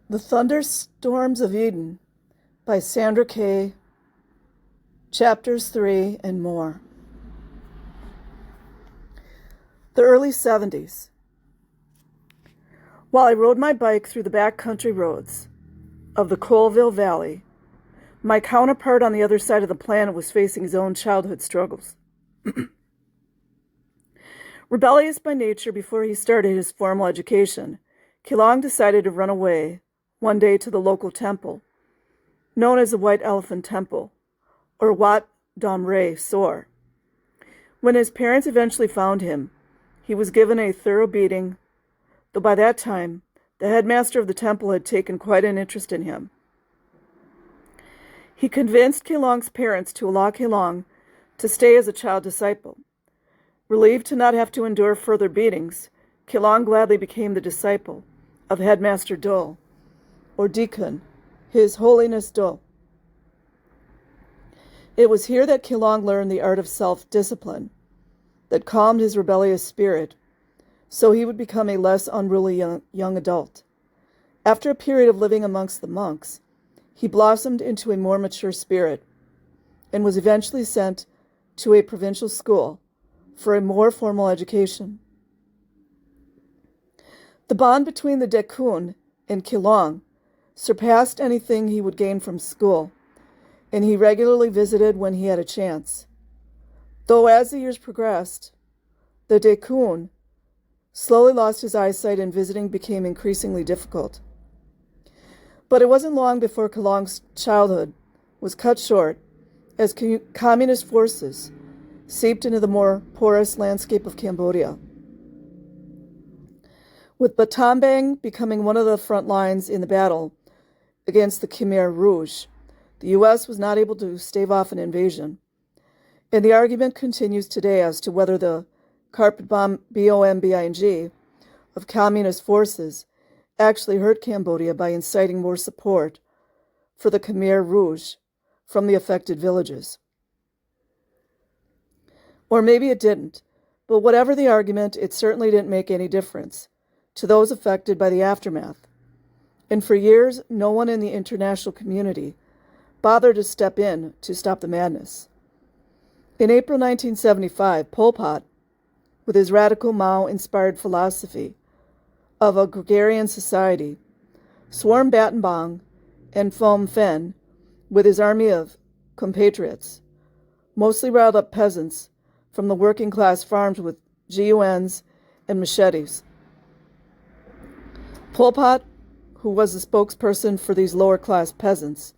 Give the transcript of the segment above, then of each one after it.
The Thunderstorms of Eden by Sandra Kay, Chapters 3 and more. The early 70s. While I rode my bike through the backcountry roads of the Colville Valley, my counterpart on the other side of the planet was facing his own childhood struggles. Rebellious by nature before he started his formal education, Keelong decided to run away one day to the local temple, known as the White Elephant Temple, or Wat Dam Re Sor. When his parents eventually found him, he was given a thorough beating, though by that time, the headmaster of the temple had taken quite an interest in him. He convinced Keelong's parents to allow Keelong to stay as a child disciple. Relieved to not have to endure further beatings, Keelong gladly became the disciple of Headmaster Dole, or Deacon, His Holiness Dole. It was here that Keelong learned the art of self-discipline that calmed his rebellious spirit, so he would become a less unruly young adult. After a period of living amongst the monks, he blossomed into a more mature spirit and was eventually sent to a provincial school for a more formal education. The bond between the Dekun and Keelong surpassed anything he would gain from school, and he regularly visited when he had a chance. Though as the years progressed, the Dekun slowly lost his eyesight and visiting became increasingly difficult. But it wasn't long before Keelong's childhood was cut short as communist forces seeped into the more porous landscape of Cambodia. With Battambang becoming one of the front lines in the battle against the Khmer Rouge, the U.S. was not able to stave off an invasion. And the argument continues today as to whether the carpet bomb bombing of communist forces actually hurt Cambodia by inciting more support for the Khmer Rouge from the affected villages. Or maybe it didn't, but whatever the argument, it certainly didn't make any difference to those affected by the aftermath. And for years, no one in the international community bothered to step in to stop the madness. In April 1975, Pol Pot, with his radical Mao-inspired philosophy of a gregarian society, swarmed Battambang and Phnom Penh with his army of compatriots, mostly riled up peasants from the working-class farms with guns and machetes. Pol Pot, who was the spokesperson for these lower-class peasants,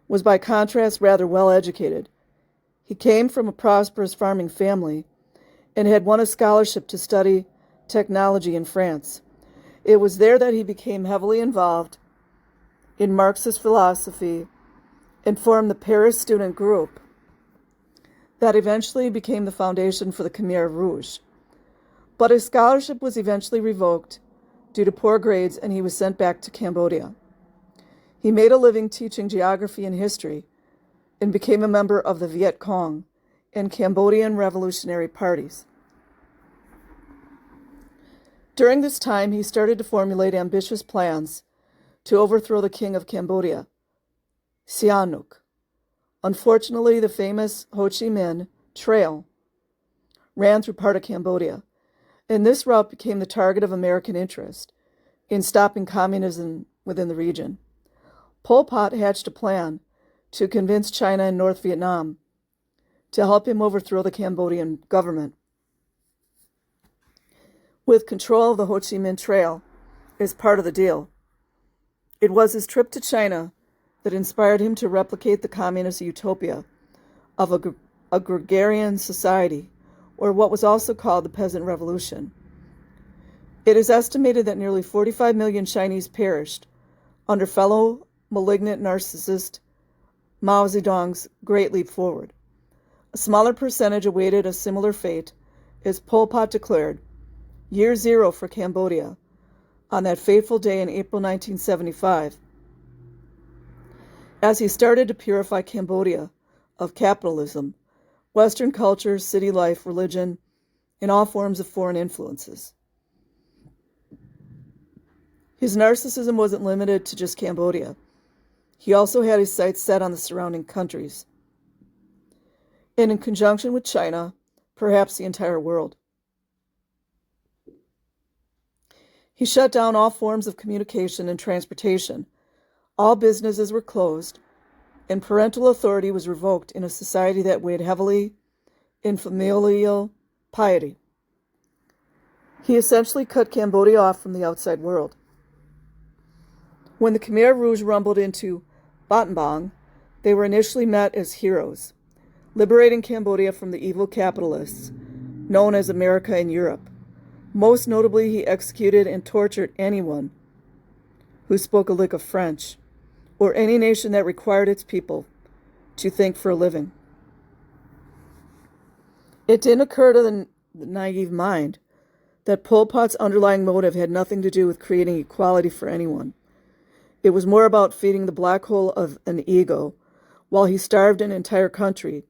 was by contrast rather well-educated. He came from a prosperous farming family and had won a scholarship to study technology in France. It was there that he became heavily involved in Marxist philosophy and formed the Paris student group that eventually became the foundation for the Khmer Rouge. But his scholarship was eventually revoked due to poor grades, and he was sent back to Cambodia. He made a living teaching geography and history and became a member of the Viet Cong and Cambodian revolutionary parties. During this time, he started to formulate ambitious plans to overthrow the king of Cambodia, Sihanouk. Unfortunately, the famous Ho Chi Minh Trail ran through part of Cambodia, and this route became the target of American interest in stopping communism within the region. Pol Pot hatched a plan to convince China and North Vietnam to help him overthrow the Cambodian government. With control of the Ho Chi Minh Trail as part of the deal, it was his trip to China that inspired him to replicate the communist utopia of a agrarian society, or what was also called the Peasant Revolution. It is estimated that nearly 45 million Chinese perished under fellow malignant narcissist Mao Zedong's Great Leap Forward. A smaller percentage awaited a similar fate as Pol Pot declared Year Zero for Cambodia on that fateful day in April 1975, as he started to purify Cambodia of capitalism, Western culture, city life, religion, and all forms of foreign influences. His narcissism wasn't limited to just Cambodia. He also had his sights set on the surrounding countries, and in conjunction with China, perhaps the entire world. He shut down all forms of communication and transportation. All businesses were closed, and parental authority was revoked in a society that weighed heavily in familial piety. He essentially cut Cambodia off from the outside world. When the Khmer Rouge rumbled into Battambang, they were initially met as heroes, liberating Cambodia from the evil capitalists known as America and Europe. Most notably, he executed and tortured anyone who spoke a lick of French, or any nation that required its people to think for a living. It didn't occur to the naive mind that Pol Pot's underlying motive had nothing to do with creating equality for anyone. It was more about feeding the black hole of an ego, while he starved an entire country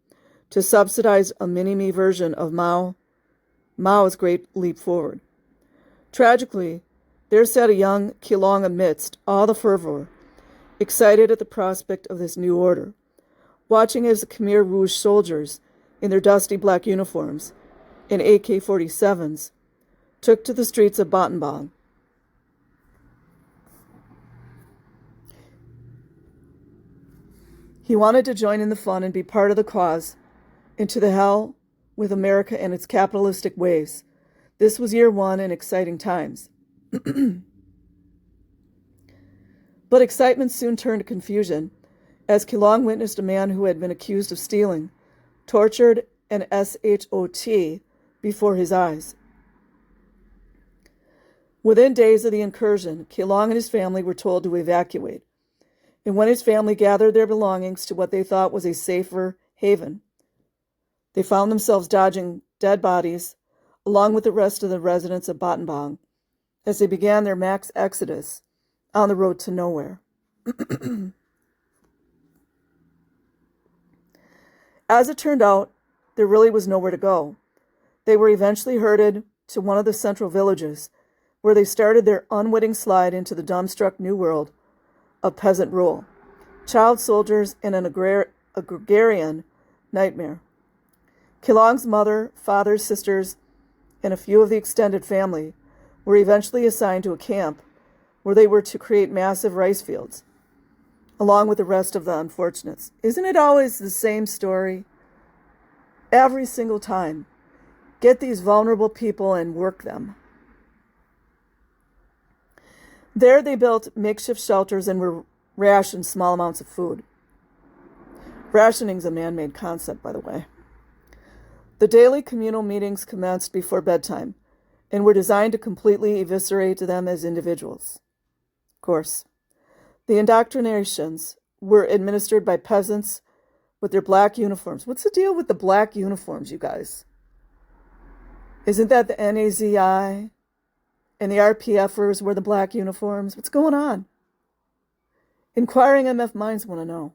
to subsidize a mini-me version of Mao's great leap forward. Tragically, there sat a young Keelong amidst all the fervor, excited at the prospect of this new order, watching as the Khmer Rouge soldiers, in their dusty black uniforms and AK-47s, took to the streets of Battambang. He wanted to join in the fun and be part of the cause, into the hell with America and its capitalistic ways. This was year one and exciting times. But excitement soon turned to confusion, as Keelong witnessed a man who had been accused of stealing, tortured, and SHOT before his eyes. Within days of the incursion, Keelong and his family were told to evacuate, and when his family gathered their belongings to what they thought was a safer haven, they found themselves dodging dead bodies, along with the rest of the residents of Battambang, as they began their mass exodus on the road to nowhere. As it turned out, there really was nowhere to go. They were eventually herded to one of the central villages, where they started their unwitting slide into the dumbstruck new world of peasant rule, child soldiers, and an agrarian nightmare. Keelong's mother, father, sisters, and a few of the extended family were eventually assigned to a camp where they were to create massive rice fields, along with the rest of the unfortunates. Isn't it always the same story? Every single time. Get these vulnerable people and work them. There they built makeshift shelters and were rationed small amounts of food. Rationing is a man-made concept, by the way. The daily communal meetings commenced before bedtime and were designed to completely eviscerate them as individuals. Of course, the indoctrinations were administered by peasants with their black uniforms. What's the deal with the black uniforms, you guys? Isn't that the NAZI and the RPFers wear the black uniforms? What's going on? Inquiring MF minds want to know.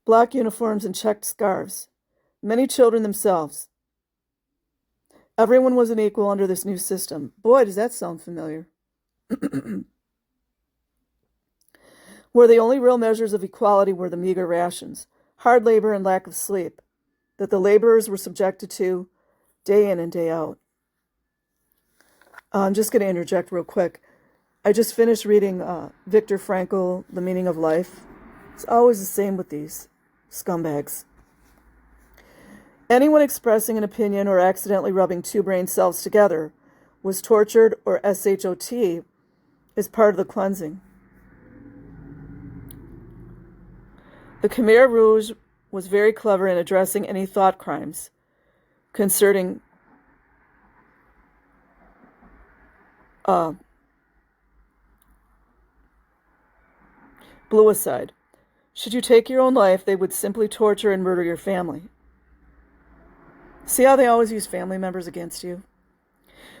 Black uniforms and checked scarves. Many children themselves. Everyone was an equal under this new system. Boy, does that sound familiar. Where the only real measures of equality were the meager rations, hard labor, and lack of sleep that the laborers were subjected to day in and day out. I'm just going to interject real quick. I just finished reading Viktor Frankl, The Meaning of Life. It's always the same with these scumbags. Anyone expressing an opinion or accidentally rubbing two brain cells together was tortured, or SHOT, as part of the cleansing. The Khmer Rouge was very clever in addressing any thought crimes concerning bluicide. Should you take your own life, they would simply torture and murder your family. See how they always use family members against you?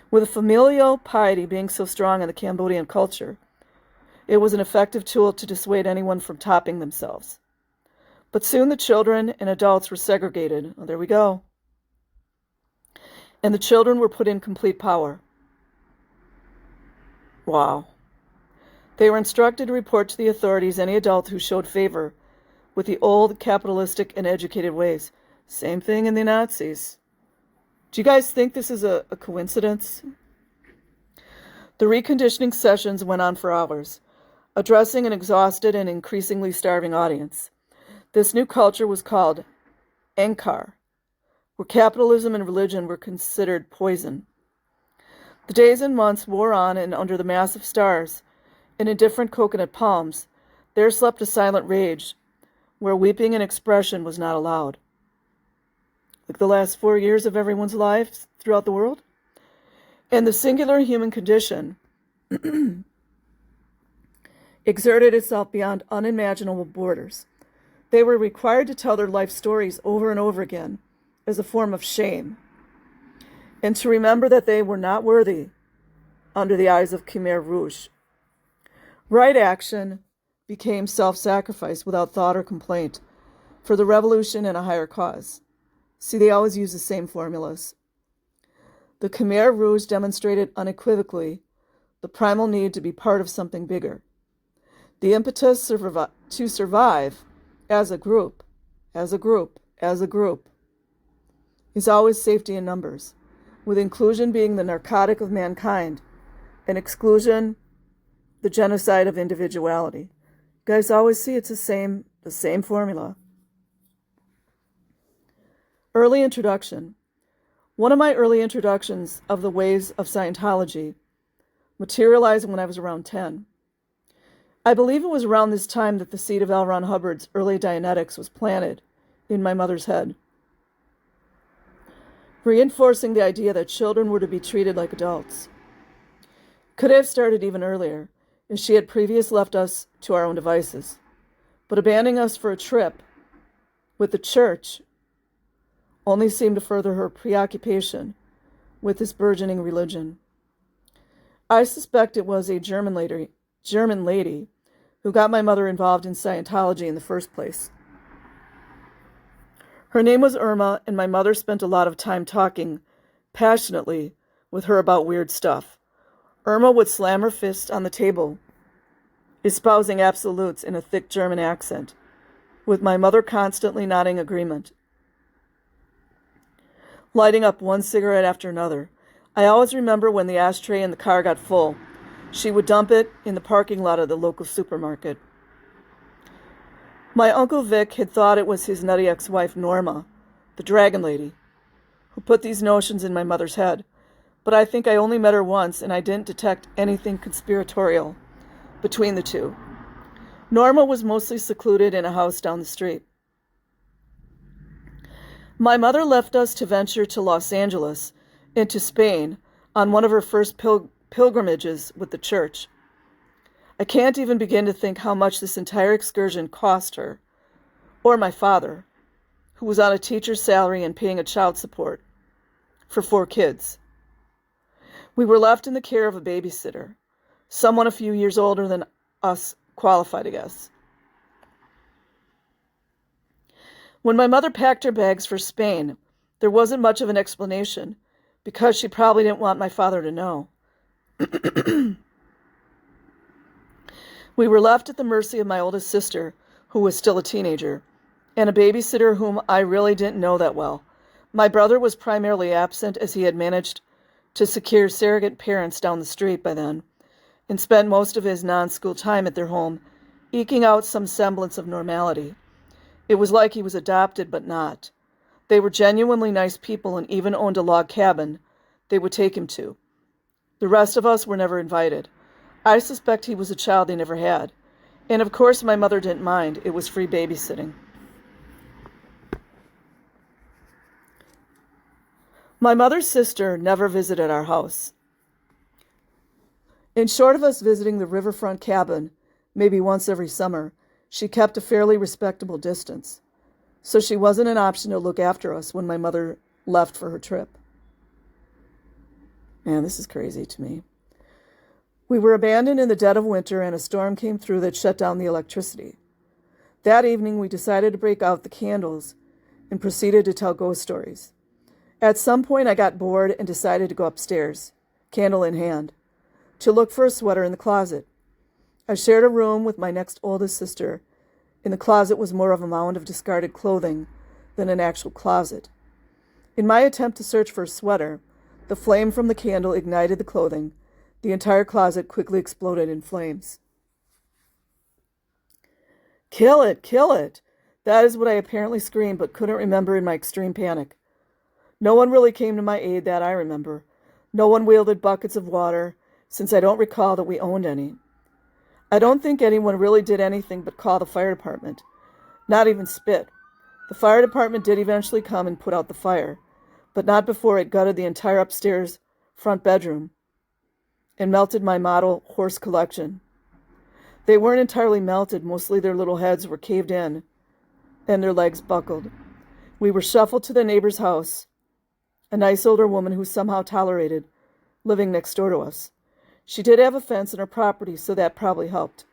With a familial piety being so strong in the Cambodian culture, it was an effective tool to dissuade anyone from topping themselves. But soon the children and adults were segregated. Oh, there we go. and the children were put in complete power. Wow. They were instructed to report to the authorities any adult who showed favor with the old capitalistic and educated ways. Same thing in the Nazis. Do you guys think this is a coincidence? The reconditioning sessions went on for hours, addressing an exhausted and increasingly starving audience. This new culture was called Ankar, where capitalism and religion were considered poison. The days and months wore on, and under the massive stars and indifferent coconut palms, there slept a silent rage where weeping and expression was not allowed. Like the last 4 years of everyone's lives throughout the world. And the singular human condition exerted itself beyond unimaginable borders. They were required to tell their life stories over and over again as a form of shame, and to remember that they were not worthy under the eyes of Khmer Rouge. Right action became self-sacrifice without thought or complaint for the revolution and a higher cause. See, they always use the same formulas. The Khmer Rouge demonstrated unequivocally the primal need to be part of something bigger. The impetus to survive as a group is always safety in numbers, with inclusion being the narcotic of mankind and exclusion the genocide of individuality. You guys always see it's the same formula. Early introduction. One of my early introductions of the ways of Scientology materialized when I was around 10. I believe it was around this time that the seed of L. Ron Hubbard's early Dianetics was planted in my mother's head, reinforcing the idea that children were to be treated like adults. Could have started even earlier, as she had previously left us to our own devices, but abandoning us for a trip with the church only seemed to further her preoccupation with this burgeoning religion. I suspect it was a German lady who got my mother involved in Scientology in the first place. Her name was Irma, and my mother spent a lot of time talking passionately with her about weird stuff. Irma would slam her fist on the table, espousing absolutes in a thick German accent, with my mother constantly nodding agreement, lighting up one cigarette after another. I always remember when the ashtray in the car got full, she would dump it in the parking lot of the local supermarket. My Uncle Vic had thought it was his nutty ex-wife, Norma, the dragon lady, who put these notions in my mother's head, but I think I only met her once, and I didn't detect anything conspiratorial between the two. Norma was mostly secluded in a house down the street. My mother left us to venture to Los Angeles and to Spain on one of her first pilgrimages with the church. I can't even begin to think how much this entire excursion cost her, or my father, who was on a teacher's salary and paying a child support for 4 kids. We were left in the care of a babysitter, someone a few years older than us qualified, I guess. When my mother packed her bags for Spain, there wasn't much of an explanation, because she probably didn't want my father to know. We were left at the mercy of my oldest sister, who was still a teenager, and a babysitter whom I really didn't know that well. My brother was primarily absent, as he had managed to secure surrogate parents down the street by then, and spent most of his non-school time at their home, eking out some semblance of normality. It was like he was adopted, but not. They were genuinely nice people and even owned a log cabin they would take him to. The rest of us were never invited. I suspect he was a child they never had. And of course my mother didn't mind. It was free babysitting. My mother's sister never visited our house. And short of us visiting the riverfront cabin, maybe once every summer, she kept a fairly respectable distance. So she wasn't an option to look after us when my mother left for her trip. Man, this is crazy to me. We were abandoned in the dead of winter, and a storm came through that shut down the electricity. That evening, we decided to break out the candles and proceeded to tell ghost stories. At some point, I got bored and decided to go upstairs, candle in hand, to look for a sweater in the closet. I shared a room with my next oldest sister. In the closet was more of a mound of discarded clothing than an actual closet. In my attempt to search for a sweater, the flame from the candle ignited the clothing. The entire closet quickly exploded in flames. "Kill it! Kill it!" That is what I apparently screamed, but couldn't remember in my extreme panic. No one really came to my aid that I remember. No one wielded buckets of water, since I don't recall that we owned any. I don't think anyone really did anything but call the fire department. Not even spit. The fire department did eventually come and put out the fire, but not before it gutted the entire upstairs front bedroom and melted my model horse collection. They weren't entirely melted, mostly their little heads were caved in and their legs buckled. We were shuffled to the neighbor's house, a nice older woman who somehow tolerated living next door to us. She did have a fence in her property, so that probably helped.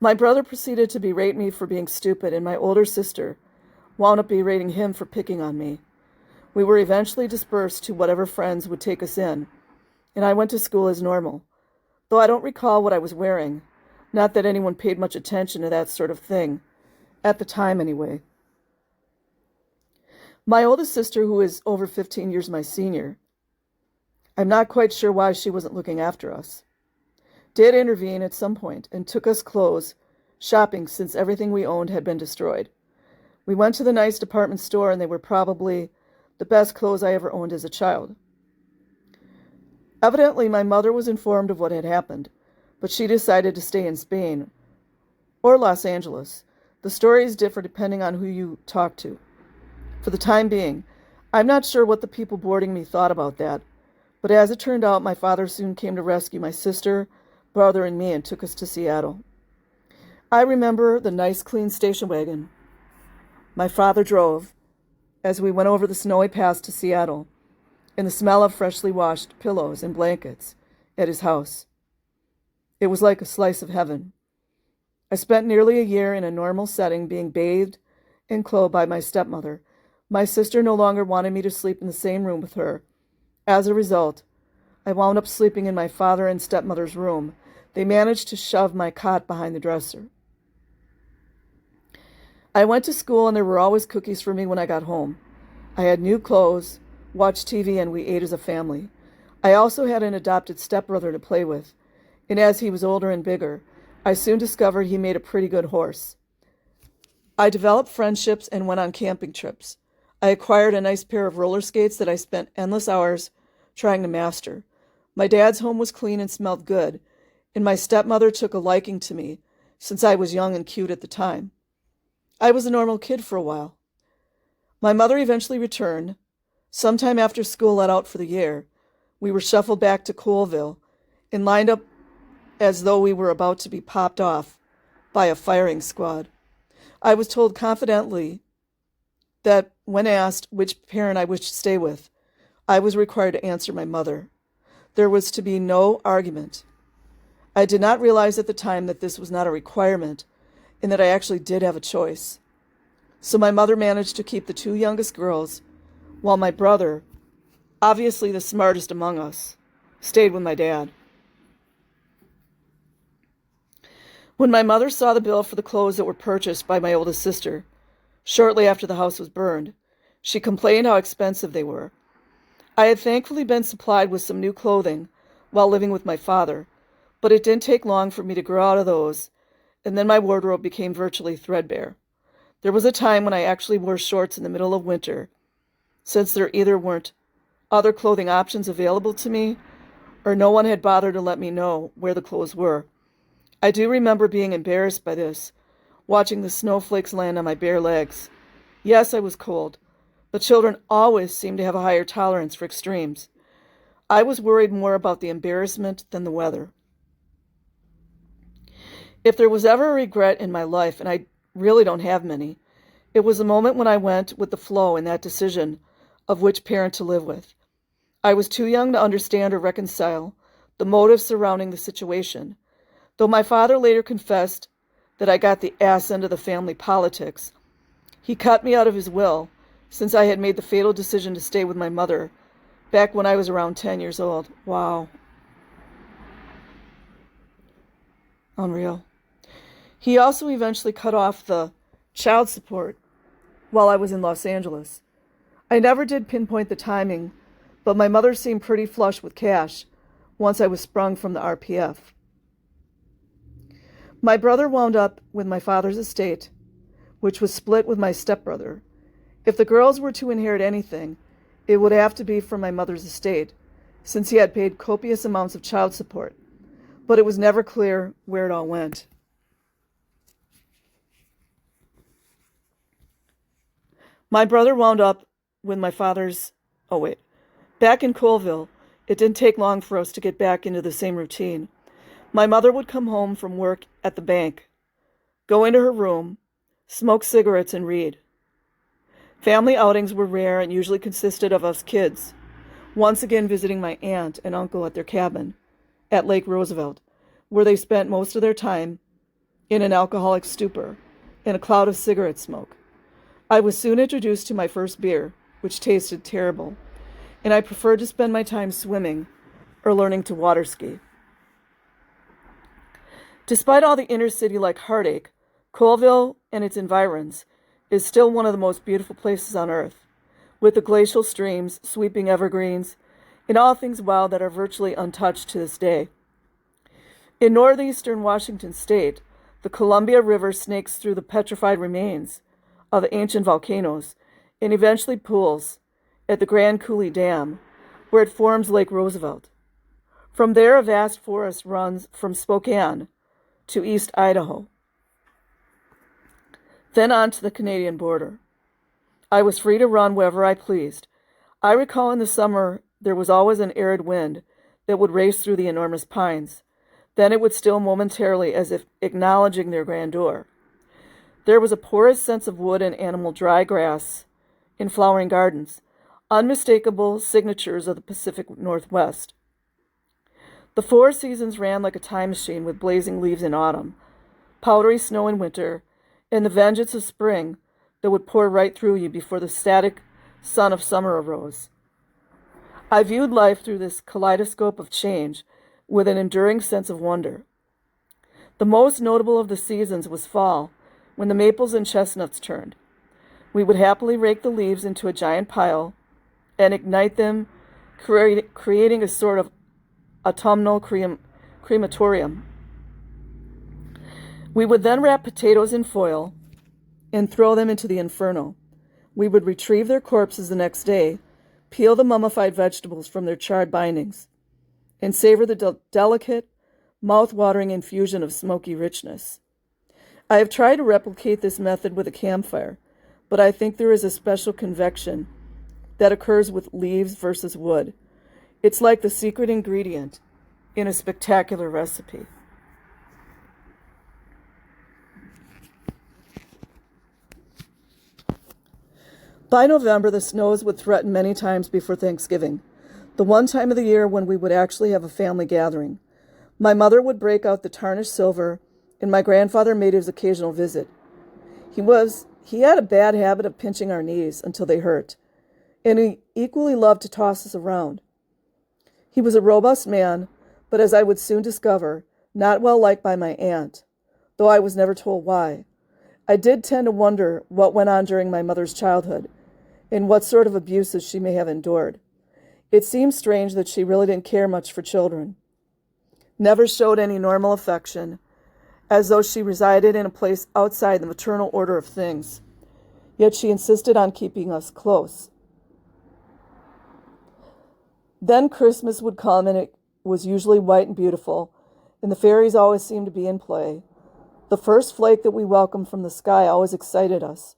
My brother proceeded to berate me for being stupid, and my older sister wound up berating him for picking on me. We were eventually dispersed to whatever friends would take us in, and I went to school as normal, though I don't recall what I was wearing. Not that anyone paid much attention to that sort of thing, at the time anyway. My oldest sister, who is over 15 years my senior, I'm not quite sure why she wasn't looking after us, did intervene at some point and took us clothes shopping since everything we owned had been destroyed. We went to the nice department store, and they were probably the best clothes I ever owned as a child. Evidently, my mother was informed of what had happened, but she decided to stay in Spain or Los Angeles. The stories differ depending on who you talk to. For the time being, I'm not sure what the people boarding me thought about that, but as it turned out, my father soon came to rescue my sister, brother, and me and took us to Seattle. I remember the nice, clean station wagon my father drove as we went over the snowy pass to Seattle, and the smell of freshly washed pillows and blankets at his house. It was like a slice of heaven. I spent nearly a year in a normal setting being bathed and clothed by my stepmother. My sister no longer wanted me to sleep in the same room with her. As a result, I wound up sleeping in my father and stepmother's room. They managed to shove my cot behind the dresser. I went to school, and there were always cookies for me when I got home. I had new clothes, watched TV, and we ate as a family. I also had an adopted stepbrother to play with, and as he was older and bigger, I soon discovered he made a pretty good horse. I developed friendships and went on camping trips. I acquired a nice pair of roller skates that I spent endless hours trying to master. My dad's home was clean and smelled good, and my stepmother took a liking to me since I was young and cute at the time. I was a normal kid for a while. My mother eventually returned. Sometime after school let out for the year, we were shuffled back to Colville and lined up as though we were about to be popped off by a firing squad. I was told confidently that when asked which parent I wished to stay with, I was required to answer my mother. There was to be no argument. I did not realize at the time that this was not a requirement and that I actually did have a choice. So my mother managed to keep the two youngest girls, while my brother, obviously the smartest among us, stayed with my dad. When my mother saw the bill for the clothes that were purchased by my oldest sister, shortly after the house was burned, she complained how expensive they were. I had thankfully been supplied with some new clothing while living with my father, but it didn't take long for me to grow out of those, and then my wardrobe became virtually threadbare. There was a time when I actually wore shorts in the middle of winter, since there either weren't other clothing options available to me, or no one had bothered to let me know where the clothes were. I do remember being embarrassed by this, watching the snowflakes land on my bare legs. Yes, I was cold, but children always seem to have a higher tolerance for extremes. I was worried more about the embarrassment than the weather. If there was ever a regret in my life, and I really don't have many, it was the moment when I went with the flow in that decision of which parent to live with. I was too young to understand or reconcile the motives surrounding the situation. Though my father later confessed that I got the ass end of the family politics, he cut me out of his will since I had made the fatal decision to stay with my mother back when I was around 10 years old. Wow. Unreal. He also eventually cut off the child support while I was in Los Angeles. I never did pinpoint the timing, but my mother seemed pretty flush with cash once I was sprung from the RPF. My brother wound up with my father's estate, which was split with my stepbrother. If the girls were to inherit anything, it would have to be from my mother's estate, since he had paid copious amounts of child support, but it was never clear where it all went. My brother wound up with my father's... Back in Colville, it didn't take long for us to get back into the same routine. My mother would come home from work at the bank, go into her room, smoke cigarettes, and read. Family outings were rare and usually consisted of us kids, once again visiting my aunt and uncle at their cabin at Lake Roosevelt, where they spent most of their time in an alcoholic stupor and a cloud of cigarette smoke. I was soon introduced to my first beer, which tasted terrible, and I preferred to spend my time swimming or learning to water ski. Despite all the inner city-like heartache, Colville and its environs is still one of the most beautiful places on earth, with the glacial streams, sweeping evergreens, and all things wild that are virtually untouched to this day. In northeastern Washington state, the Columbia River snakes through the petrified remains of ancient volcanoes and eventually pools at the Grand Coulee Dam, where it forms Lake Roosevelt. From there, a vast forest runs from Spokane to East Idaho, then on to the Canadian border. I was free to run wherever I pleased. I recall in the summer there was always an arid wind that would race through the enormous pines. Then it would still momentarily, as if acknowledging their grandeur. There was a porous sense of wood and animal dry grass in flowering gardens, unmistakable signatures of the Pacific Northwest. The 4 seasons ran like a time machine, with blazing leaves in autumn, powdery snow in winter, and the vengeance of spring that would pour right through you before the static sun of summer arose. I viewed life through this kaleidoscope of change with an enduring sense of wonder. The most notable of the seasons was fall, when the maples and chestnuts turned. We would happily rake the leaves into a giant pile and ignite them, creating a sort of autumnal crematorium. We would then wrap potatoes in foil and throw them into the inferno. We would retrieve their corpses the next day, peel the mummified vegetables from their charred bindings, and savor the delicate, mouth-watering infusion of smoky richness. I have tried to replicate this method with a campfire, but I think there is a special convection that occurs with leaves versus wood. It's like the secret ingredient in a spectacular recipe. By November, the snows would threaten many times before Thanksgiving, the one time of the year when we would actually have a family gathering. My mother would break out the tarnished silver, and my grandfather made his occasional visit. He had a bad habit of pinching our knees until they hurt, and he equally loved to toss us around. He was a robust man, but as I would soon discover, not well liked by my aunt, though I was never told why. I did tend to wonder what went on during my mother's childhood, and what sort of abuses she may have endured. It seemed strange that she really didn't care much for children, never showed any normal affection, as though she resided in a place outside the maternal order of things. Yet she insisted on keeping us close. Then Christmas would come, and it was usually white and beautiful, and the fairies always seemed to be in play. The first flake that we welcomed from the sky always excited us,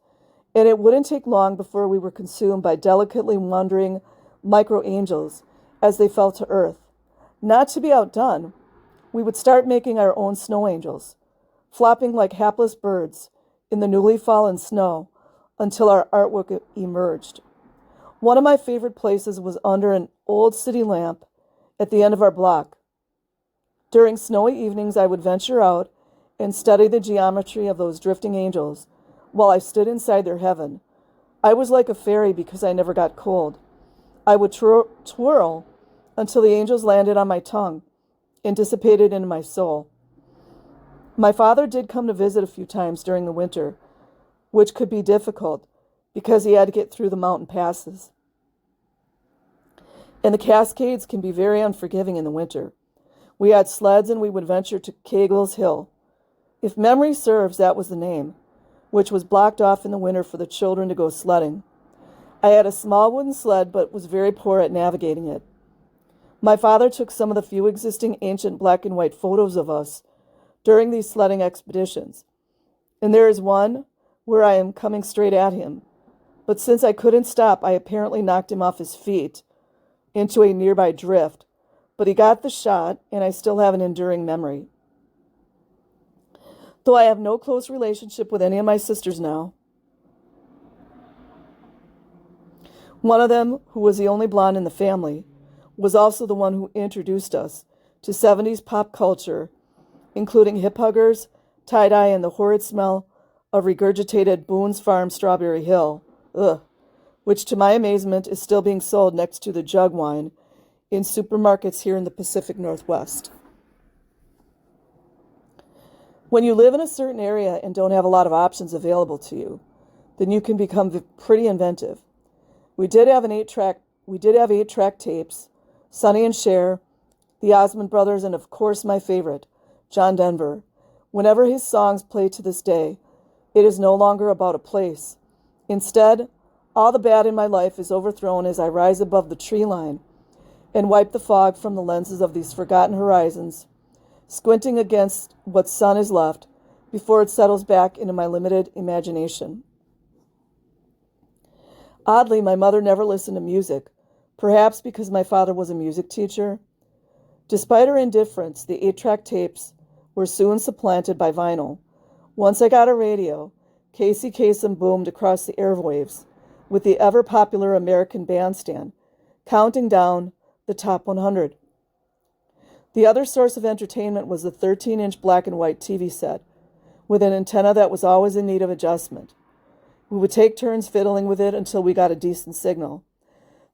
and it wouldn't take long before we were consumed by delicately wandering micro-angels as they fell to earth. Not to be outdone, we would start making our own snow angels, flopping like hapless birds in the newly fallen snow until our artwork emerged. One of my favorite places was under an old city lamp at the end of our block. During snowy evenings, I would venture out and study the geometry of those drifting angels while I stood inside their heaven, I was like a fairy because I never got cold. I would twirl until the angels landed on my tongue and dissipated into my soul. My father did come to visit a few times during the winter, which could be difficult because he had to get through the mountain passes. And the Cascades can be very unforgiving in the winter. We had sleds and we would venture to Kegel's Hill. If memory serves, that was the name, which was blocked off in the winter for the children to go sledding. I had a small wooden sled, but was very poor at navigating it. My father took some of the few existing ancient black and white photos of us during these sledding expeditions, and there is one where I am coming straight at him. But since I couldn't stop, I apparently knocked him off his feet into a nearby drift, but he got the shot, and I still have an enduring memory. Though I have no close relationship with any of my sisters now. One of them, who was the only blonde in the family, was also the one who introduced us to 70s pop culture, including hip huggers, tie-dye, and the horrid smell of regurgitated Boone's Farm Strawberry Hill, which to my amazement is still being sold next to the jug wine in supermarkets here in the Pacific Northwest. When you live in a certain area and don't have a lot of options available to you, then you can become pretty inventive. We did have 8-track tapes, Sonny and Cher, the Osmond Brothers, and of course my favorite, John Denver. Whenever his songs play to this day, it is no longer about a place. Instead, all the bad in my life is overthrown as I rise above the tree line and wipe the fog from the lenses of these forgotten horizons, squinting against what sun is left before it settles back into my limited imagination. Oddly, my mother never listened to music, perhaps because my father was a music teacher. Despite her indifference, the 8-track tapes were soon supplanted by vinyl. Once I got a radio, Casey Kasem boomed across the airwaves with the ever-popular American Bandstand, counting down the top 100. The other source of entertainment was the 13-inch black and white TV set, with an antenna that was always in need of adjustment. We would take turns fiddling with it until we got a decent signal,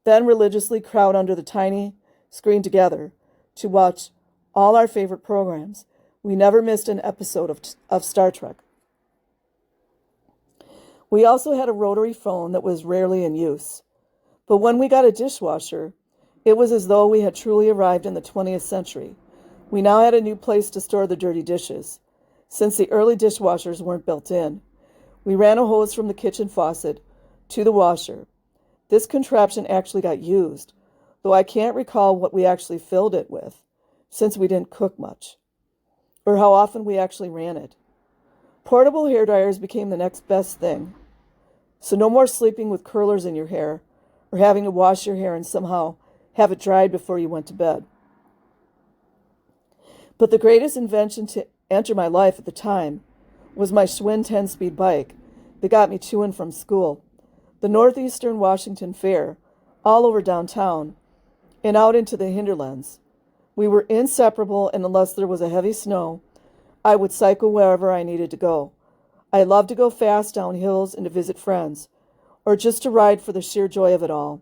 then religiously crowd under the tiny screen together to watch all our favorite programs. We never missed an episode of Star Trek. We also had a rotary phone that was rarely in use. But when we got a dishwasher, it was as though we had truly arrived in the 20th century. We now had a new place to store the dirty dishes, since the early dishwashers weren't built in. We ran a hose from the kitchen faucet to the washer. This contraption actually got used, though I can't recall what we actually filled it with, since we didn't cook much, or how often we actually ran it. Portable hairdryers became the next best thing. So no more sleeping with curlers in your hair, or having to wash your hair and somehow have it dried before you went to bed. But the greatest invention to enter my life at the time was my Schwinn 10-speed bike that got me to and from school, the Northeastern Washington Fair, all over downtown, and out into the hinterlands. We were inseparable, and unless there was a heavy snow, I would cycle wherever I needed to go. I loved to go fast down hills and to visit friends, or just to ride for the sheer joy of it all.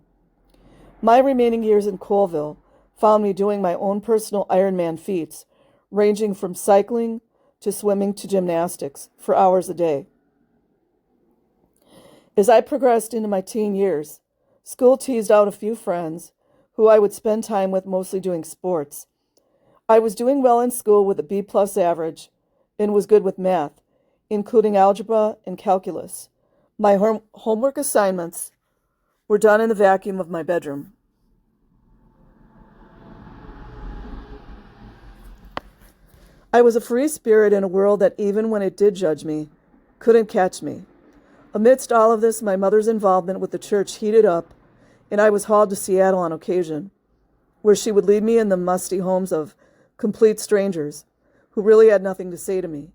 My remaining years in Colville found me doing my own personal Ironman feats, ranging from cycling to swimming to gymnastics for hours a day. As I progressed into my teen years, school teased out a few friends who I would spend time with, mostly doing sports. I was doing well in school with a B+ average and was good with math, including algebra and calculus. My homework assignments were done in the vacuum of my bedroom. I was a free spirit in a world that, even when it did judge me, couldn't catch me. Amidst all of this, my mother's involvement with the church heated up, and I was hauled to Seattle on occasion, where she would leave me in the musty homes of complete strangers who really had nothing to say to me.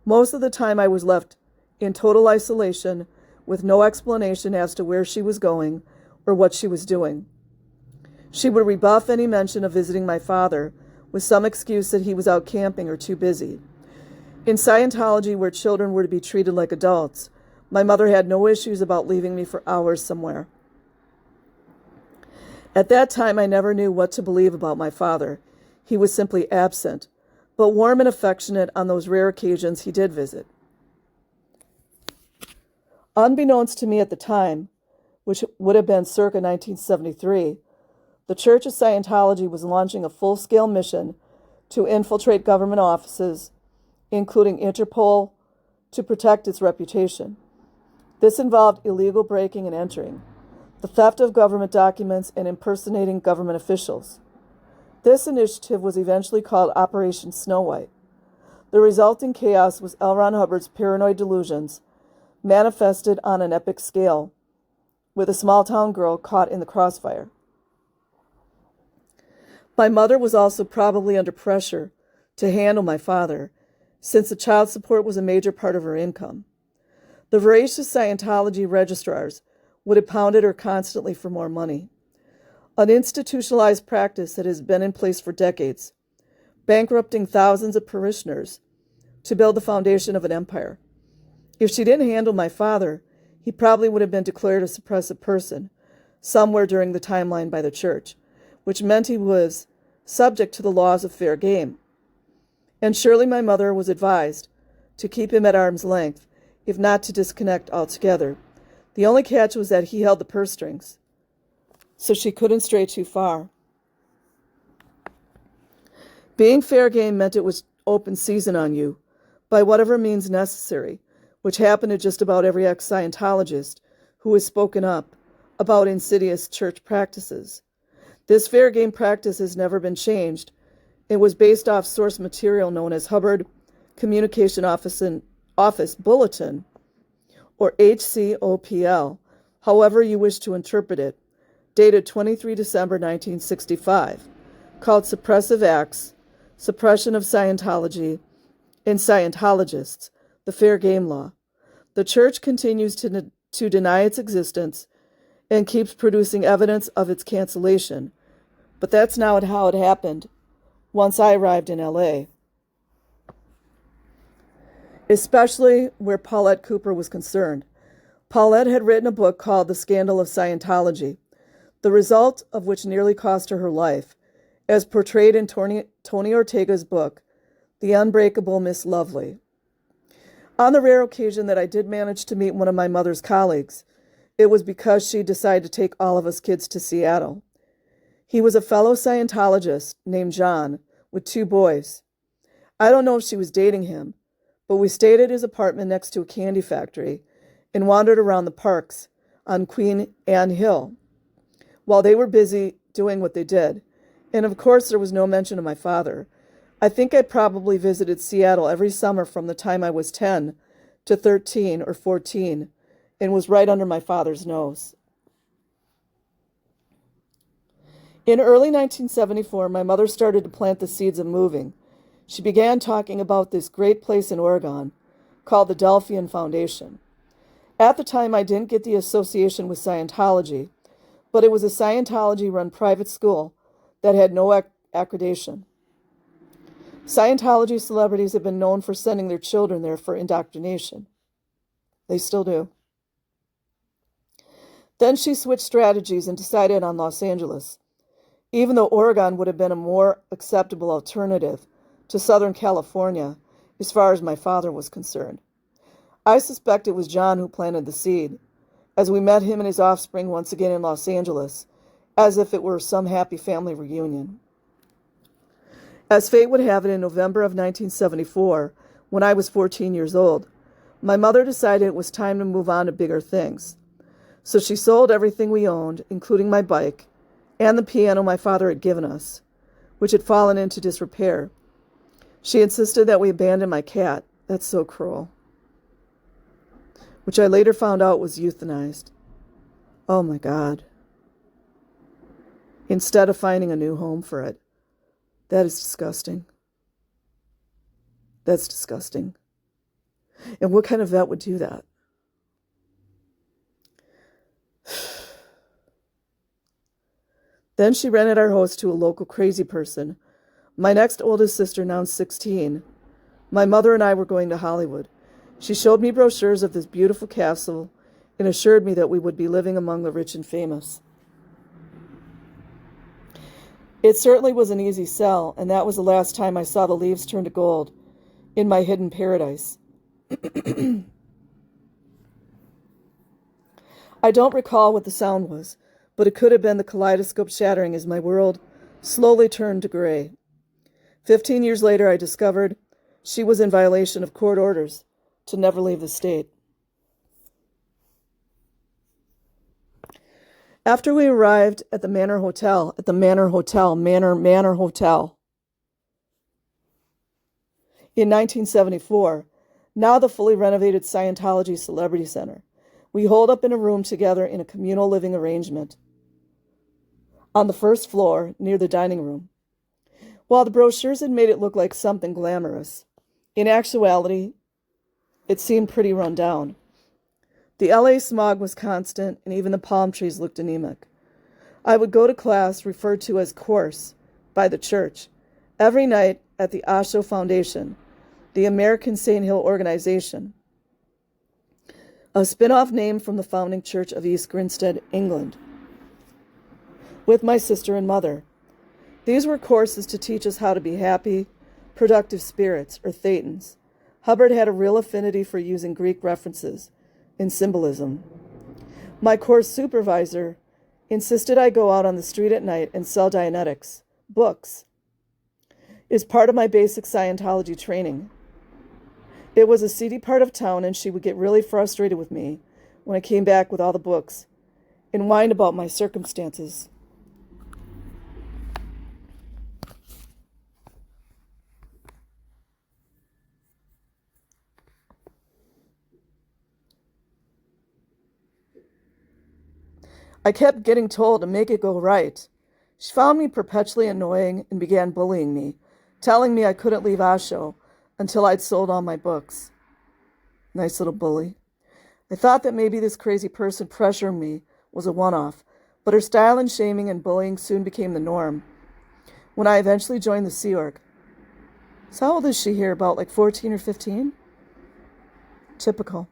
Most of the time I was left in total isolation with no explanation as to where she was going or what she was doing. She would rebuff any mention of visiting my father with some excuse that he was out camping or too busy. In Scientology, where children were to be treated like adults, My mother had no issues about leaving me for hours somewhere. At that time, I never knew what to believe about my father. He was simply absent, but warm and affectionate on those rare occasions he did visit. Unbeknownst to me at the time, which would have been circa 1973, the Church of Scientology was launching a full-scale mission to infiltrate government offices, including Interpol, to protect its reputation. This involved illegal breaking and entering, the theft of government documents, and impersonating government officials. This initiative was eventually called Operation Snow White. The resulting chaos was L. Ron Hubbard's paranoid delusions, manifested on an epic scale, with a small-town girl caught in the crossfire. My mother was also probably under pressure to handle my father, since the child support was a major part of her income. The voracious Scientology registrars would have pounded her constantly for more money. An institutionalized practice that has been in place for decades, bankrupting thousands of parishioners to build the foundation of an empire. If she didn't handle my father, he probably would have been declared a suppressive person somewhere during the timeline by the church, which meant he was subject to the laws of fair game. And surely my mother was advised to keep him at arm's length, if not to disconnect altogether. The only catch was that he held the purse strings, so she couldn't stray too far. Being fair game meant it was open season on you, by whatever means necessary, which happened to just about every ex-Scientologist who has spoken up about insidious church practices. This fair game practice has never been changed. It was based off source material known as Hubbard Communication Office Bulletin, or HCOPL, however you wish to interpret it, dated 23 December 1965, called Suppressive Acts, Suppression of Scientology, and Scientologists, the Fair Game Law. The church continues to deny its existence and keeps producing evidence of its cancellation, but that's not how it happened once I arrived in LA. Especially where Paulette Cooper was concerned. Paulette had written a book called The Scandal of Scientology, the result of which nearly cost her life, as portrayed in Tony Ortega's book, The Unbreakable Miss Lovely. On the rare occasion that I did manage to meet one of my mother's colleagues, it was because she decided to take all of us kids to Seattle. He was a fellow Scientologist named John, with 2 boys. I don't know if she was dating him, but we stayed at his apartment next to a candy factory and wandered around the parks on Queen Anne Hill while they were busy doing what they did. And of course, there was no mention of my father. I think I probably visited Seattle every summer from the time I was 10 to 13 or 14 and was right under my father's nose. In early 1974, my mother started to plant the seeds of moving. She began talking about this great place in Oregon called the Delphian Foundation. At the time, I didn't get the association with Scientology, but it was a Scientology-run private school that had no accreditation. Scientology celebrities have been known for sending their children there for indoctrination. They still do. Then she switched strategies and decided on Los Angeles, even though Oregon would have been a more acceptable alternative to Southern California as far as my father was concerned. I suspect it was John who planted the seed, as we met him and his offspring once again in Los Angeles, as if it were some happy family reunion. As fate would have it, in November of 1974, when I was 14 years old, my mother decided it was time to move on to bigger things. So she sold everything we owned, including my bike and the piano my father had given us, which had fallen into disrepair. She insisted that we abandon my cat. That's so cruel. Which I later found out was euthanized. Oh my God. Instead of finding a new home for it. That is disgusting. That's disgusting. And what kind of vet would do that? Then she rented our house to a local crazy person. My next oldest sister, now 16, my mother and I were going to Hollywood. She showed me brochures of this beautiful castle and assured me that we would be living among the rich and famous. It certainly was an easy sell, and that was the last time I saw the leaves turn to gold in my hidden paradise. I don't recall what the sound was, but it could have been the kaleidoscope shattering as my world slowly turned to gray. 15 years later, I discovered she was in violation of court orders to never leave the state. After we arrived at the Manor Hotel, in 1974, now the fully renovated Scientology Celebrity Center, we holed up in a room together in a communal living arrangement on the first floor near the dining room. While the brochures had made it look like something glamorous, in actuality, it seemed pretty run down. The LA smog was constant, and even the palm trees looked anemic. I would go to class, referred to as course, by the church, every night at the Osho Foundation, the American St. Hill organization, a spin-off name from the founding church of East Grinstead, England, with my sister and mother. These were courses to teach us how to be happy, productive spirits, or thetans. Hubbard had a real affinity for using Greek references in symbolism. My course supervisor insisted I go out on the street at night and sell Dianetics, books. It is part of my basic Scientology training. It was a seedy part of town, and she would get really frustrated with me when I came back with all the books and whined about my circumstances. I kept getting told to make it go right. She found me perpetually annoying and began bullying me, telling me I couldn't leave Osho until I'd sold all my books. Nice little bully. I thought that maybe this crazy person pressuring me was a one-off, but her style and shaming and bullying soon became the norm. When I eventually joined the Sea Org. So how old is she here? About like 14 or 15? Typical.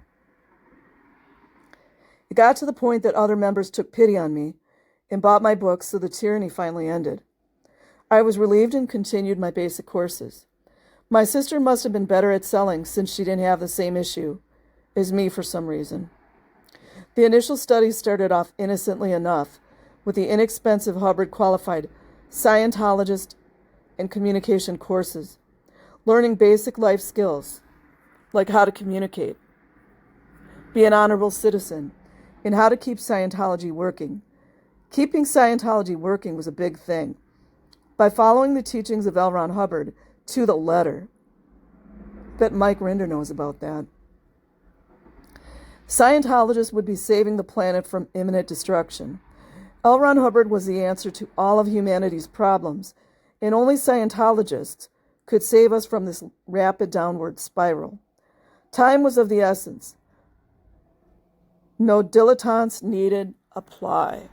It got to the point that other members took pity on me and bought my books, so the tyranny finally ended. I was relieved and continued my basic courses. My sister must have been better at selling since she didn't have the same issue as me for some reason. The initial studies started off innocently enough with the inexpensive Hubbard qualified Scientologist and communication courses, learning basic life skills like how to communicate, be an honorable citizen, and how to keep Scientology working. Keeping Scientology working was a big thing. By following the teachings of L. Ron Hubbard to the letter. Bet Mike Rinder knows about that. Scientologists would be saving the planet from imminent destruction. L. Ron Hubbard was the answer to all of humanity's problems, and only Scientologists could save us from this rapid downward spiral. Time was of the essence. No dilettantes needed. Apply.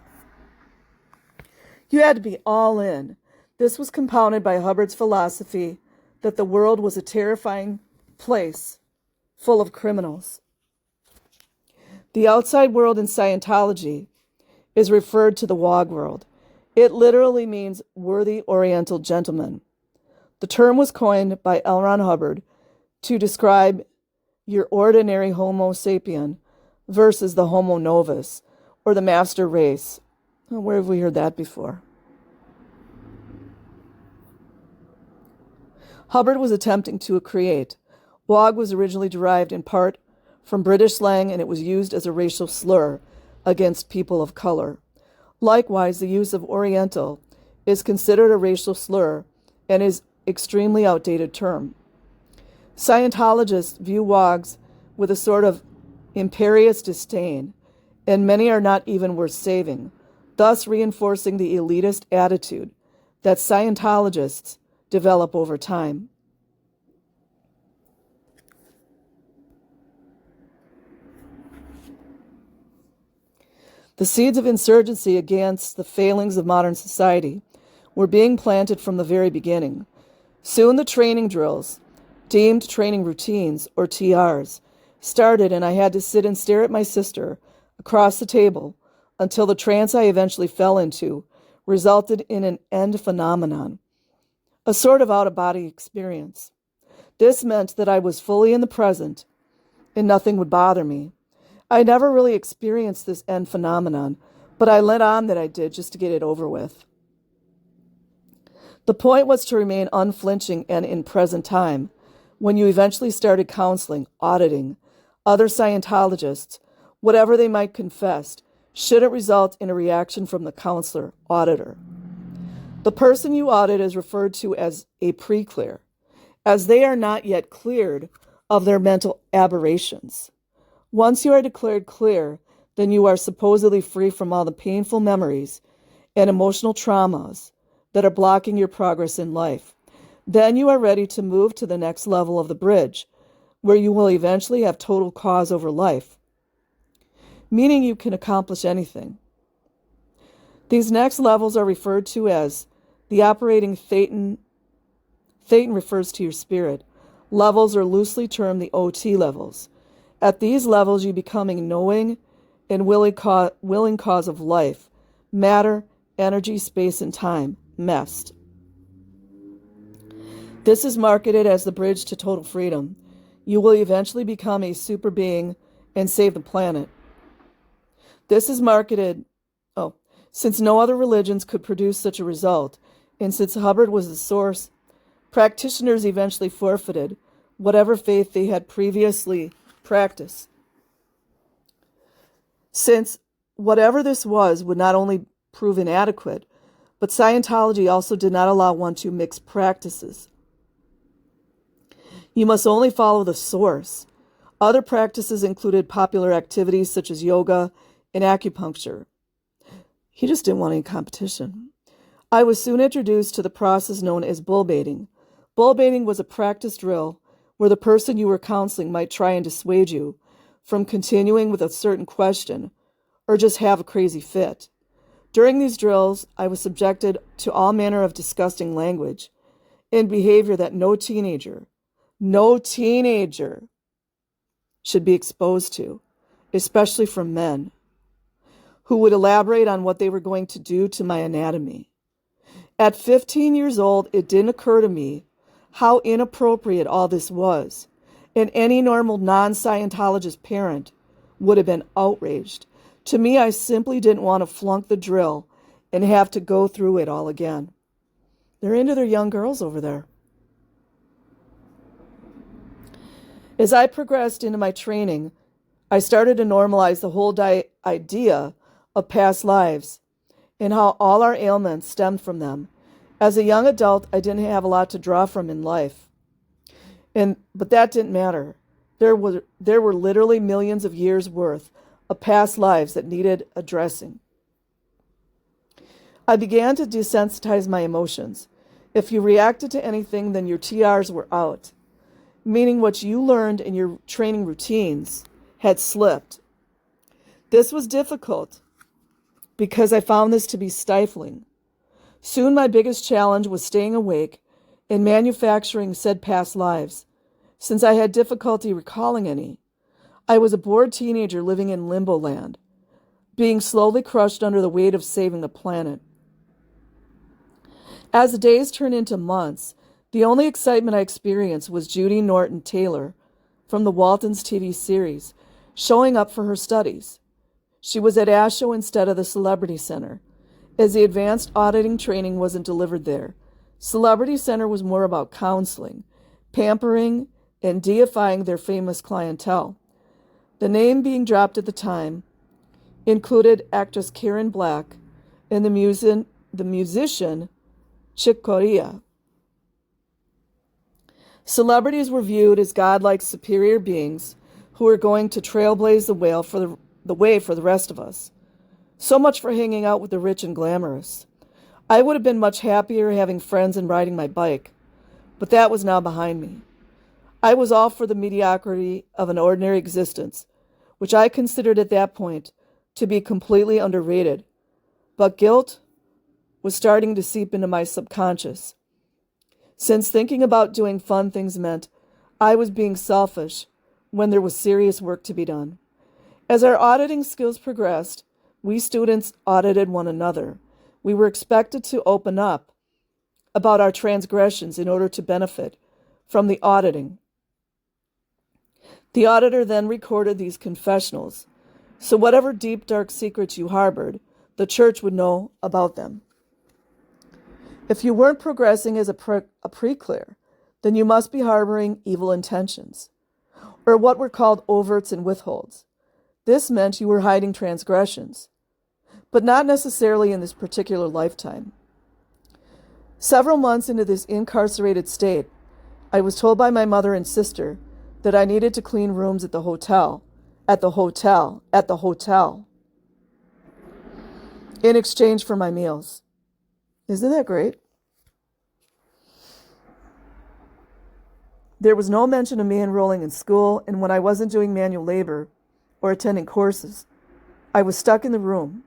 You had to be all in. This was compounded by Hubbard's philosophy that the world was a terrifying place full of criminals. The outside world in Scientology is referred to the WOG world. It literally means worthy Oriental gentleman. The term was coined by L. Ron Hubbard to describe your ordinary Homo sapien versus the Homo novus, or the master race. Oh, where have we heard that before? Hubbard was attempting to create. WOG was originally derived in part from British slang, and it was used as a racial slur against people of color. Likewise, the use of Oriental is considered a racial slur and is an extremely outdated term. Scientologists view WOGs with a sort of imperious disdain, and many are not even worth saving, thus reinforcing the elitist attitude that Scientologists develop over time. The seeds of insurgency against the failings of modern society were being planted from the very beginning. Soon the training drills, deemed training routines, or TRs, started, and I had to sit and stare at my sister across the table until the trance I eventually fell into resulted in an end phenomenon, a sort of out-of-body experience. This meant that I was fully in the present and nothing would bother me. I never really experienced this end phenomenon, but I let on that I did just to get it over with. The point was to remain unflinching and in present time. When you eventually started counseling, auditing, other Scientologists, whatever they might confess, shouldn't result in a reaction from the counselor, auditor. The person you audit is referred to as a pre-clear, as they are not yet cleared of their mental aberrations. Once you are declared clear, then you are supposedly free from all the painful memories and emotional traumas that are blocking your progress in life. Then you are ready to move to the next level of the bridge, where you will eventually have total cause over life, meaning you can accomplish anything. These next levels are referred to as the operating Thetan. Thetan refers to your spirit. Levels are loosely termed the OT levels. At these levels, you become a knowing and willing cause of life, matter, energy, space, and time, MEST. This is marketed as the bridge to total freedom. You will eventually become a super being and save the planet. This is marketed, since no other religions could produce such a result, and since Hubbard was the source, practitioners eventually forfeited whatever faith they had previously practiced. Since whatever this was would not only prove inadequate, but Scientology also did not allow one to mix practices. You must only follow the source. Other practices included popular activities such as yoga and acupuncture. He just didn't want any competition. I was soon introduced to the process known as bull baiting. Bull baiting was a practice drill where the person you were counseling might try and dissuade you from continuing with a certain question or just have a crazy fit. During these drills, I was subjected to all manner of disgusting language and behavior that no teenager should be exposed to, especially from men, who would elaborate on what they were going to do to my anatomy. At 15 years old, it didn't occur to me how inappropriate all this was, and any normal non-Scientologist parent would have been outraged. To me, I simply didn't want to flunk the drill and have to go through it all again. They're into their young girls over there. As I progressed into my training, I started to normalize the whole idea of past lives and how all our ailments stemmed from them. As a young adult, I didn't have a lot to draw from in life. But that didn't matter. There were literally millions of years worth of past lives that needed addressing. I began to desensitize my emotions. If you reacted to anything, then your TRs were out, meaning what you learned in your training routines had slipped. This was difficult because I found this to be stifling. Soon my biggest challenge was staying awake and manufacturing said past lives, since I had difficulty recalling any. I was a bored teenager living in limbo land, being slowly crushed under the weight of saving the planet. As the days turned into months, the only excitement I experienced was Judy Norton Taylor from the Waltons TV series showing up for her studies. She was at ASHO instead of the Celebrity Center, as the advanced auditing training wasn't delivered there. Celebrity Center was more about counseling, pampering, and deifying their famous clientele. The name being dropped at the time included actress Karen Black and the musician Chick Corea. Celebrities were viewed as godlike superior beings who were going to trailblaze the way for the rest of us. So much for hanging out with the rich and glamorous. I would have been much happier having friends and riding my bike, but that was now behind me. I was all for the mediocrity of an ordinary existence, which I considered at that point to be completely underrated. But guilt was starting to seep into my subconscious. Since thinking about doing fun things meant I was being selfish, when there was serious work to be done. As our auditing skills progressed, we students audited one another. We were expected to open up about our transgressions in order to benefit from the auditing. The auditor then recorded these confessionals, so whatever deep, dark secrets you harbored, the church would know about them. If you weren't progressing as a pre-clear, then you must be harboring evil intentions, or what were called overts and withholds. This meant you were hiding transgressions, but not necessarily in this particular lifetime. Several months into this incarcerated state, I was told by my mother and sister that I needed to clean rooms at the hotel, in exchange for my meals. Isn't that great? There was no mention of me enrolling in school, and when I wasn't doing manual labor or attending courses, I was stuck in the room.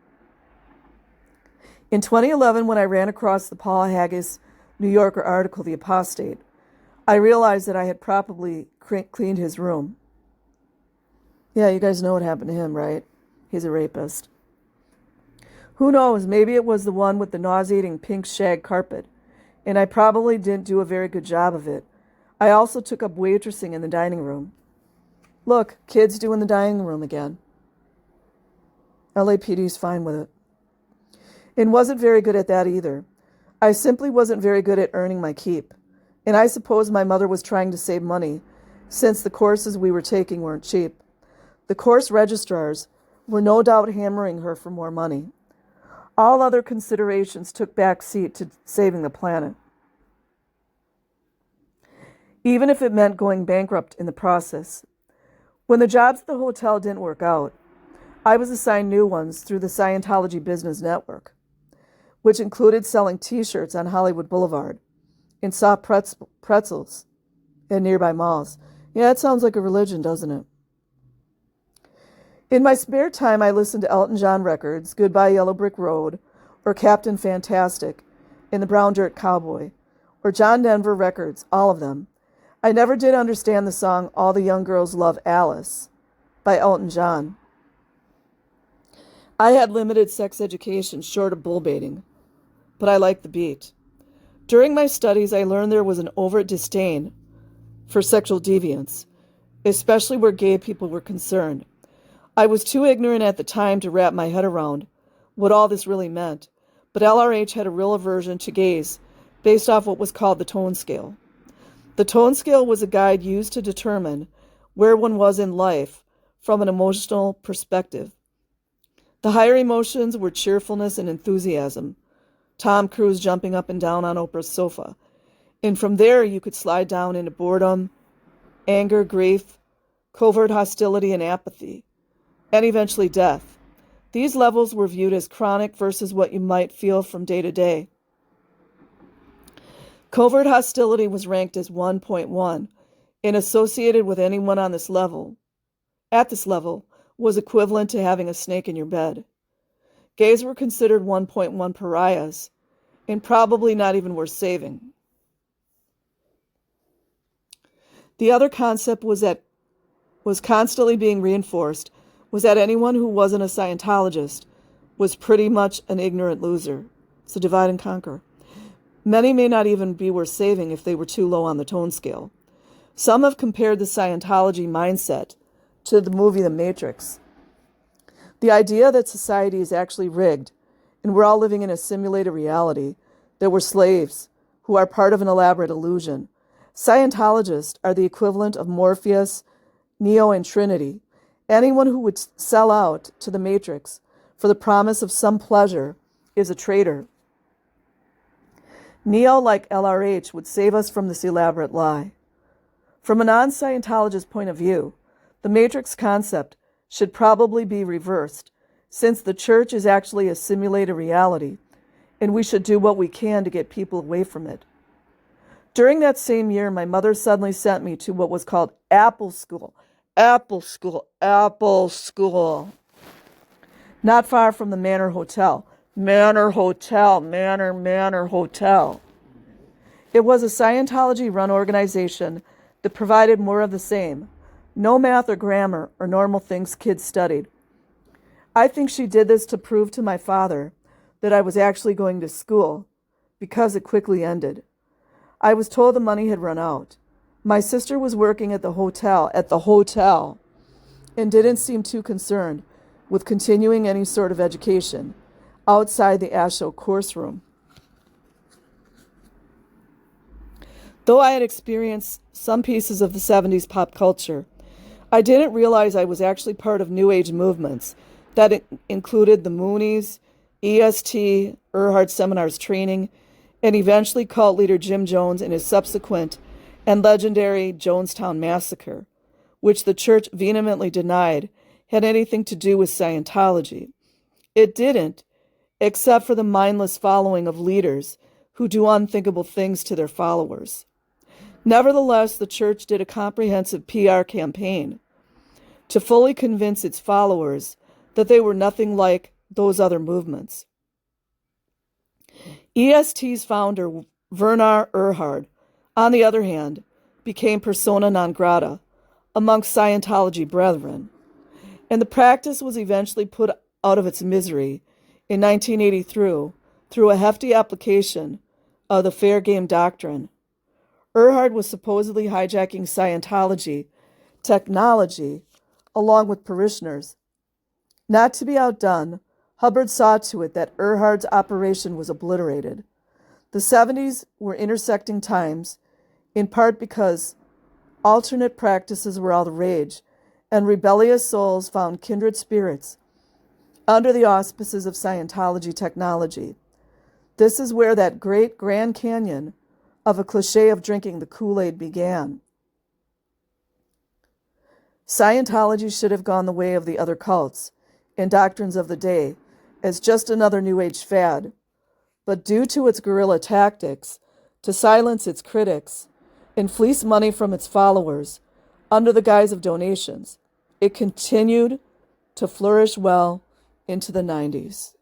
In 2011, when I ran across the Paul Haggis New Yorker article, The Apostate, I realized that I had probably cleaned his room. Yeah, you guys know what happened to him, right? He's a rapist. Who knows, maybe it was the one with the nauseating pink shag carpet, and I probably didn't do a very good job of it. I also took up waitressing in the dining room. Look, kids do in the dining room again. LAPD's fine with it. And wasn't very good at that either. I simply wasn't very good at earning my keep. And I suppose my mother was trying to save money, since the courses we were taking weren't cheap. The course registrars were no doubt hammering her for more money. All other considerations took back seat to saving the planet, even if it meant going bankrupt in the process. When the jobs at the hotel didn't work out, I was assigned new ones through the Scientology Business Network, which included selling T-shirts on Hollywood Boulevard and soft pretzels in nearby malls. Yeah, it sounds like a religion, doesn't it? In my spare time, I listened to Elton John records, Goodbye Yellow Brick Road, or Captain Fantastic in The Brown Dirt Cowboy, or John Denver records, all of them. I never did understand the song All the Young Girls Love Alice by Elton John. I had limited sex education short of bull baiting, but I liked the beat. During my studies, I learned there was an overt disdain for sexual deviance, especially where gay people were concerned. I was too ignorant at the time to wrap my head around what all this really meant, but LRH had a real aversion to gays based off what was called the tone scale. The tone scale was a guide used to determine where one was in life from an emotional perspective. The higher emotions were cheerfulness and enthusiasm, Tom Cruise jumping up and down on Oprah's sofa. And from there you could slide down into boredom, anger, grief, covert hostility, and apathy, and eventually death. These levels were viewed as chronic versus what you might feel from day to day. Covert hostility was ranked as 1.1 and associated with anyone on this level. At this level was equivalent to having a snake in your bed. Gays were considered 1.1 pariahs and probably not even worth saving. The other concept was constantly being reinforced was that anyone who wasn't a Scientologist was pretty much an ignorant loser. So divide and conquer. Many may not even be worth saving if they were too low on the tone scale. Some have compared the Scientology mindset to the movie The Matrix. The idea that society is actually rigged and we're all living in a simulated reality, that we're slaves who are part of an elaborate illusion. Scientologists are the equivalent of Morpheus, Neo, and Trinity. Anyone who would sell out to the Matrix for the promise of some pleasure is a traitor. Neo, like LRH, would save us from this elaborate lie. From a non-Scientologist point of view, the Matrix concept should probably be reversed, since the church is actually a simulated reality, and we should do what we can to get people away from it. During that same year, my mother suddenly sent me to what was called Apple School. Apple School. Not far from the Manor Hotel. Manor Hotel. It was a Scientology-run organization that provided more of the same. No math or grammar or normal things kids studied. I think she did this to prove to my father that I was actually going to school, because it quickly ended. I was told the money had run out. My sister was working at the hotel, and didn't seem too concerned with continuing any sort of education outside the ASHO course room. Though I had experienced some pieces of the 70s pop culture, I didn't realize I was actually part of New Age movements that included the Moonies, EST, Erhard Seminars training, and eventually cult leader Jim Jones and his subsequent and legendary Jonestown Massacre, which the church vehemently denied had anything to do with Scientology. It didn't, except for the mindless following of leaders who do unthinkable things to their followers. Nevertheless, the church did a comprehensive PR campaign to fully convince its followers that they were nothing like those other movements. EST's founder, Werner Erhard, on the other hand, became persona non grata amongst Scientology brethren, and the practice was eventually put out of its misery in 1983 through a hefty application of the fair game doctrine. Erhard was supposedly hijacking Scientology technology along with parishioners. Not to be outdone, Hubbard saw to it that Erhard's operation was obliterated. The 70s were intersecting times, in part because alternate practices were all the rage, and rebellious souls found kindred spirits under the auspices of Scientology technology. This is where that great Grand Canyon of a cliche of drinking the Kool-Aid began. Scientology should have gone the way of the other cults and doctrines of the day as just another New Age fad, but due to its guerrilla tactics to silence its critics and fleece money from its followers under the guise of donations, it continued to flourish well into the 90s.